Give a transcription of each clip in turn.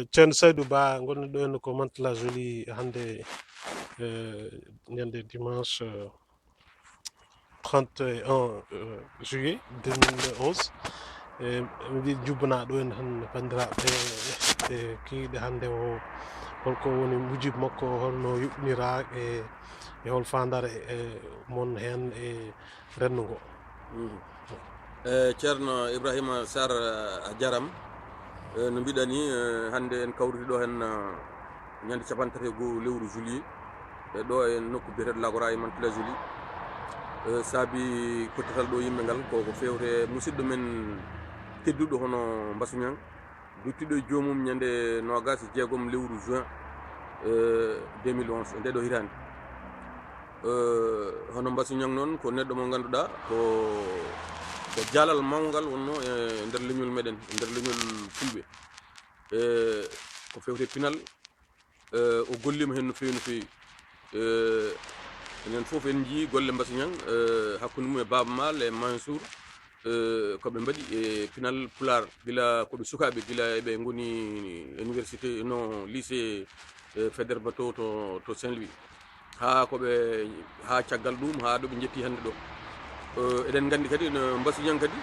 ceerno Saydou Ba gonɗo ɗo henna ko Mantes-la Jolie hannde ñande dimanche 31 juillet 2011 mi wiɗi jubbana ɗo hen han bandiraɓe ɓe kiiɗe hannde o holko woni mujibu makko holno yuɓɓinira e hol fandare mon hen e renndo ngo. Ceerno Ibrahima Sarr a jaram no mbiɗa ni hannde en kawriti ɗo hen ñande 31 lewru juillet e ɗo e nokku biyeteɗo Lagora e Mantes-la Jolie saabi pottital ɗo yimɓe ngal koko fewte musidɗo men tedduɗo hono Mbassou Niang duttiɗo e joomum ñande 26 lewru juin 2011 e nde ɗo hitande hono Mbassou Niang noon ko neɗɗo mo ganduɗa ko jaalal mawgal wonno e nder leñol meɗen e nder leñol fulɓe ko fewte pinal o gollima hen no fewi no fewi enen foof en jii golle Mbassou Niang hakkude mum e Baba Mal e Mansour koɓe mbaɗi e pinal Pular gila koɓe sukaɓe gila eɓe goni université non lycée Faidherbe Bateau to Saint-Louis ha caggal ɗum ha ɗo ɓe jetti hande ɗo eɗen gandi kadi no Mbassou Niang kadi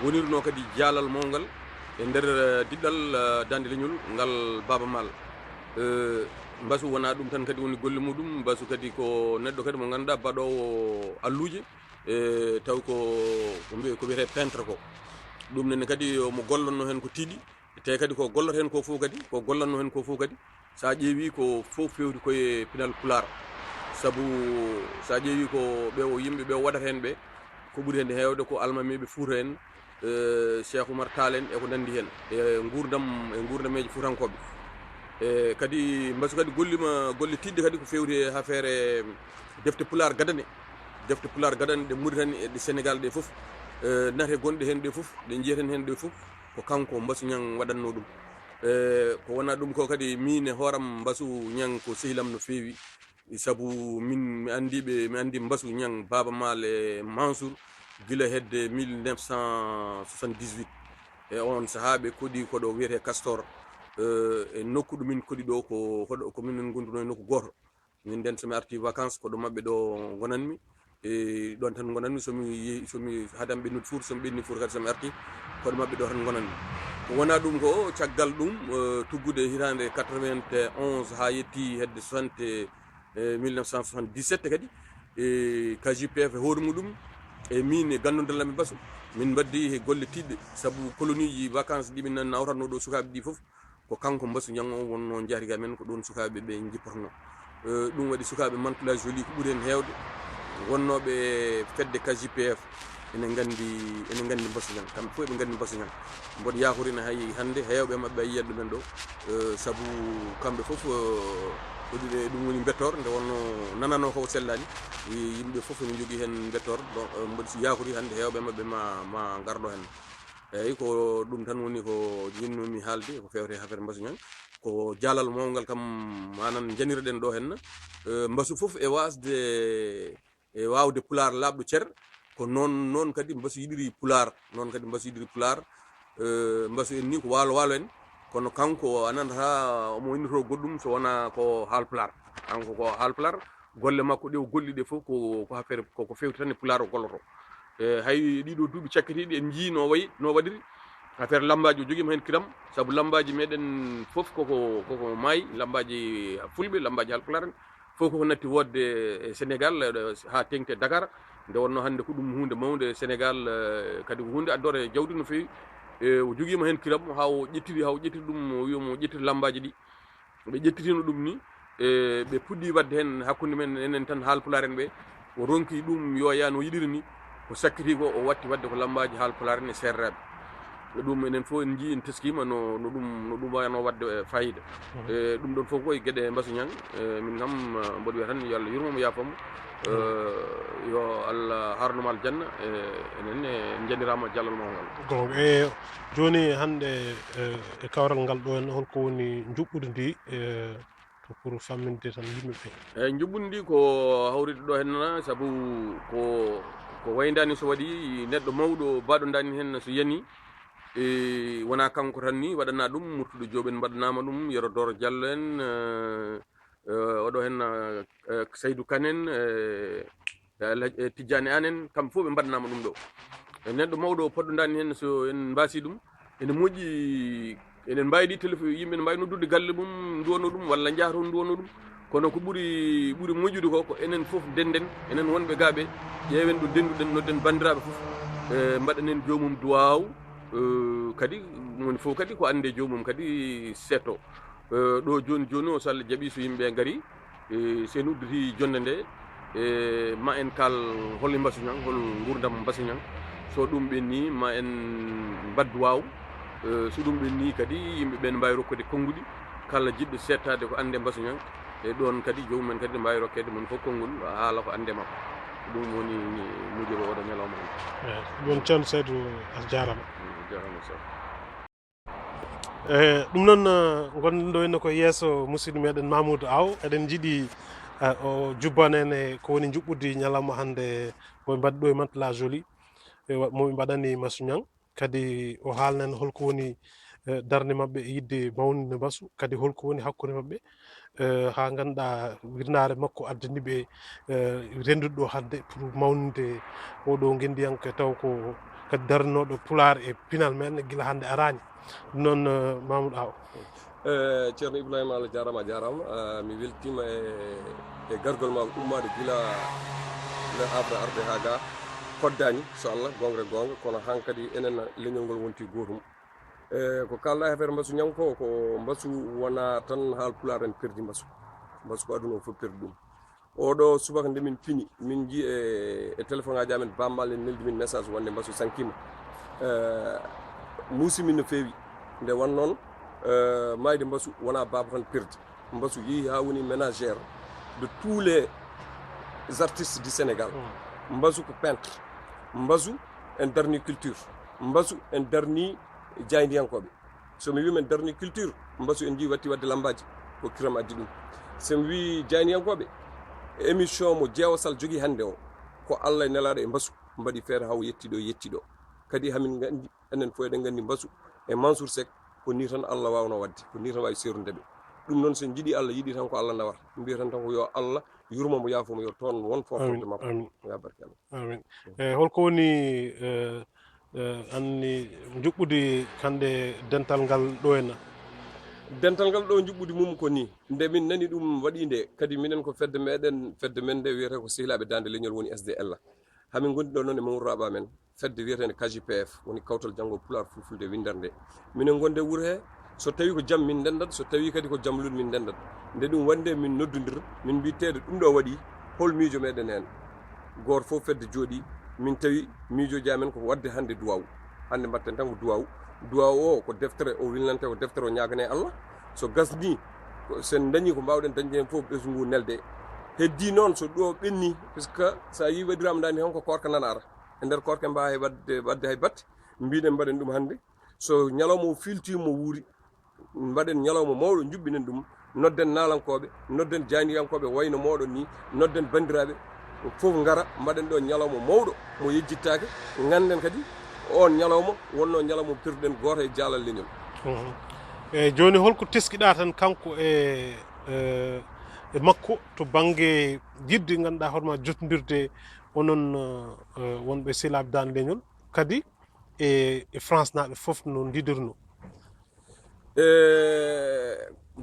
wonirno kadi jaalal mawgal e nder diɗɗal dande leñol ngal Baba Mal Mbassou wona ɗum tan kadi woni golle muɗum Mbassou kadi ko neɗɗo kadi mo ganduɗa baɗowo alluje taw ko wiyete peintre ko ɗum nene kadi mo gollanno hen ko tiiɗi te kadi ko gollata hen ko fof kadi ko gollanno hen ko fof kadi sa ƴeewi ko fof fewti koye pinal Pular saabu sa ƴeewi ko ɓe o yimɓe ɓe waɗata hen ɓe ko ɓuuri hen hewde ko almamiɓe Fouta en Cheikh Oumar Tall en eko nandi hen e gurdameji fuutankoɓe kadi Mbassou kadi gollima golle tiɗɗe kadi ko fewti affaire defte Pular gadane ɗe Mauritanie e ɗe Sénégal ɗe foof nate gonɗe hen ɗe foof ɗe jiyeten hen ɗe foof ko kanko Mbassou Niang waɗanno ɗum ko wona ɗum ko kadi min e hooram Mbassou Niang ko sehilam no fewi saabu mi andi Mbassou Niang Baba Mal e Mansour gila hedde 1978 e on saaha ɓe koɗi koɗo wiyete Castor e nokku ɗumin koɗi ɗo ko minen gonduno e nokku goto min nden somi arti vacances koɗo mabɓe ɗo gonanmi e ɗon tan gonanmi somi haadam ɓennude Fouta somi ɓenni Fouta kadi somi arti koɗo mabɓe ɗo tan gonanmi ko wona ɗum ko caggal ɗum tuggude hitande 91 ha yetti hedde 1977 kadi e KJPF e hoore muɗum e min e gandudallamɓe Mbassou min mbaddi golle tiɗɗe saabu colonie ji vacances ɗi min nawratno ɗo sukaɓe ɗi foof ko kanko Mbassou Niang o wonno jaatiga men ko ɗon sukaɓe ɓe jipporno ɗum waɗi sukaɓe Mantes-la Jolie ko ɓuuri hen hewde wonnoɓe fedde KJPF ene gandi Mbassou Niang kamɓe fof ɓe gandi Mbassou Niang mboɗo yakorina hay hande hewɓe mabɓe a yiyat ɗumen ɗo saabu kamɓe foof ɗum woni bettor nde wonno nanano ko sellani yimɓe foof ene jogui hen bettor mboɗo si yakori hande hewɓe mabɓe ma garɗo hen eyyi ko ɗum tan woni ko jinnomi haalde ko fewte affaire Mbassou Niang ko jaalal mawgal kam manan janirɗen ɗo henna Mbassou foof e wawde Pular labɗo ceer ko noon kadi Mbassou yiɗiri Pular Mbassou en ni ko walo en kono kanko anandata omo wonnito goɗɗum so wona ko Haalpular kanko ko Haalpular golle makko ɗe o golli ɗe foof ko affaire koko fewti tan e Pular o golloto hay ɗiɗo duuɓi cakkitiɗi en jii no waɗiri affaire lambaji o joguima hen kiram saabu lambaji meɗen foof koko maayi lambaji fulɓe lambaji Haalpular en fof koko natti wodde e Sénégal ha tengti Dakar nde wonno hande ko ɗum hunde mawde Sénégal kadi ko hunde addore jawdi no fewi o joguima hen kiram haw ƴettiri ɗum o wiyamo o ƴettiri lambaji ɗi ɓe ƴettirino ɗum ni ɓe puɗɗi wadde hen hakkude men enen tan Haalpular en ɓe o ronki ɗum yo ya no yiɗiri ni ko sakkiti ko o watti wadde ko lambaji Haalpular en e serraɓe ɗum enen fof en jii en teskima no ɗum wayano wadde fayida e ɗum ɗon fof koye gueɗe Mbassou Niang min kam mboɗo wiya tan yo Allah yurmomo yafamo yo Allah harnuma aljanna enen en janirama jallal mawgal gonga e joni hande e kawral ngal ɗo en holko woni juɓɓude ndi pour famminde tan yimɓeɓe eyyi juɓɓudi ndi ko hawride ɗo henna saabu ko waydani so waɗi neɗɗo mawɗo baɗo dani hen so yani e wona kanko tan ni waɗana ɗum murtuɗo joɓen mbaɗanama ɗum Yero Doro Diallo en oɗo hen Saydou Kanen Tidiane anen kamɓe fof ɓe mbaɗanama ɗum ɗo e neɗɗo mawɗo poɗɗodani hen so en mbasi ɗum ene moƴƴi enen mbawi ɗi téléphone yimɓe ne mbawi noddude galle mum duwano ɗum walla jaaha toon duwano ɗum kono ko ɓuuri moƴƴude ko enen fof denden enen wonɓe gaaɓe ƴeewen ɗo denduɗen nodden bandiraɓe fof mbaɗanen jomum duwaw kadi woni fof kadi ko ande jomum kadi setto ɗo joni o so Allah jaaɓi so yimɓe gaari sen udditi jonde nde ma en kal hol mbasuñan hol gurdam mbasuñan so ɗum ɓenni ma en mbaddu waw so ɗum ɓenni kadi yimɓe ɓen mbawi rokkude konngudi kala jiɗɗo settade ko ande mbasuñan e ɗon kadi jomumen kadi mbawi rokkede mon fof konngol haala ko ande makko ɗum woni mujoɓe oɗo ñalawma ɗum ceerno Saydou a jarama jarama sa ɗum noon gonɗen ɗo henna ko yesso musidɗo meɗen Mamoudou Aw eɗen jiiɗi o jubbanene ko woni juɓɓudi ñalawma hande moɓe mbaɗi ɗo e Mantes-la Jolie moɓe mbaɗani masuñan kadi o haalnen holko woni darde mabɓe e yidde mawninde mbasu kadi holko woni hakkude mabɓe ha ganduɗa wirnare makko addaniɓe rendude ɗo hande pour mawninde oɗo guendiyanke taw ko kadi darnoɗo pular e pinal men guila hande arani ɗum noon Mamoudou Aw ceerno Ibrahima Allah jarama a jarama mi weltima e gargol ma ummade guila nde habre arde ha ga koddani so Allah gongre gonga kono hankadi enen leñol ngol wonti gotum ko kalɗa affaire mbasu ñanko ko mbasu wona tan haal pular en perdi mbasu ko aduna o fof perdi ɗum oɗo subaka nde min pini min ji e téléphone ngaji amen bammal en neldi min message wonde mbasu sankima musimin no feewi nde won noon mayde mbasu wona baba tan perdi mbasu yeehi ha woni ménagère de tous les artistes du Sénégal mbasu ko peintre mbasu en darni culture mbasu en darni jayndiyankoɓe somi wimen darni culture mbasu en ji watti wadde lambaji ko kiram addi ɗum somi wi jayndiyankoɓe émission mo Jeewasal jogui hande o ko Allah e nelaɗo e mbasu mbaɗi feere haw yettiɗo kadi hamin gandi enen fof eɗen gandi mbasu e Mansour Seck ko ni tan Allah wawno wadde ko ni tan wawi sernudeɓe ɗum noon sen jiiɗi Allah yiiɗi tan ko Allah nawata mbiya tan ko yo Allah yurmomo yaafomo yo toon won foforde makko ya barke Allah amin holko woni anni juɓɓudi kande dental ngal ɗo henna dental ngal ɗo juɓɓudi mum ko ni nde min nani ɗum waɗinde kadi minen ko fedde men nde wiyete ko sehilaɓe dande leñol woni SDL hamin gondi ɗo noon e Mamadou Raba men fedde wiyetede KJPF woni kawtal janggo pular fulfulde windere nde minen gonde wuuro he so tawi ko jaam min ndendat so tawi kadi ko jaam lud min ndendat nde ɗum wande min noddodir min mbitede ɗum ɗo waɗi hol miijo meɗen hen goto fof fedde jooɗi min tawi miijoji amen ko wadde hande duwaw hande mbatten tan ko duwaw o ko deftere o wilnante ko deftere o ñagane Allah so gasni sen dañi ko mbawɗen dañde hen fof ɓesgu ngu nelde heddi noon so ɗo ɓenni puisque sa yi waɗirama dani hon ko korka nanara e nder korka mbawi wadde hay batte mbiɗen mbaɗen ɗum hande so ñalawma o filtima wuuri mbaɗen ñalawma mawɗo juɓɓinen ɗum nodden nalankoɓe nodden jayniyankoɓe wayno moɗon ni nodden bandiraɓe fof ngara mbaɗen ɗo ñalawma mawɗo mo yejjittake ganden kadi on ñalawma wonno ñalawma perduɗen goto e jaalal leñol e joni holko teskiɗa tan kanko e makko to banggue yidde ganduɗa hoorema jottodirde onon wonɓe sehilaɓe dande leñol kadi e France naɓe foof no didirno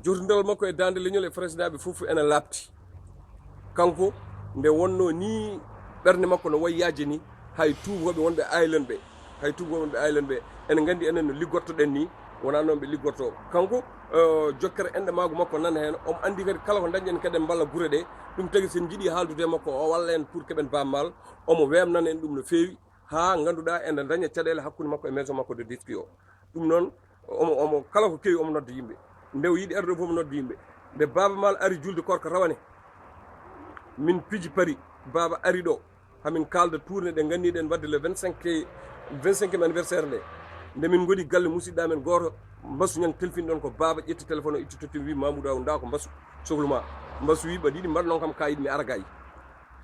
jotodal makko e dande leñol e France naɓe foof ene labti kanko nde wonno ni ɓerde makko no wayyaji ni hay tubakoɓe wonɓe Island ɓe ene gandi enen no liggortoɗen ni wona noon ɓe liggorto kanko jokkere enɗe maago makko nana hen omo andi kadi kala ko dañƴen keɗen balla guure ɗe ɗum tagui sen jiiɗi haaldude makko o walla en pour keɓen bammal omo wemnana en ɗum no fewi ha ganduɗa ene daña caɗele hakkude makko e maison makko de disque o ɗum noon omo kala ko kewi omo nodda yimɓe nde o yiiɗi arde foof nodda yimɓe nde Baba Mal ari julde korka rawane min piji pari Baba ari ɗo hamin kalda tourné ɗe gandiɗen wadde le 25e anniversaire nde min goni galle musidɗa men goto mbasu ñang telfini ɗon ko Baba ƴetti téléphone o itti tottimi wi Mamoudou Aw nda ko mbasu sohluma mbasu wi ɓaɗiɗi mbaɗa noon kam kayit mi ara gayi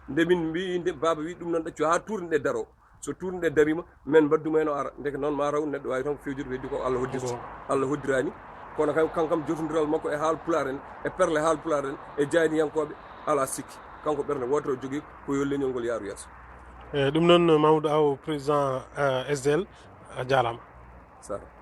nde min mbi nde Baba wi ɗum noon ɗaccu ha tourné ɗe daro so tourne darima men mbadduma hen o ara ndeke noon ma raw neɗɗo wawi tan fewjude weddi ko Allah hoddirta Allah hoddirani kono kankam jotodiral makko e haal pular en e perle haal pular en e jayniyankoɓe ala sikki kanko ɓerde wotere o jogui ko yo leñol ngol yaaru yesso ɗum noon Mamadou Aw président SDL a jarama sara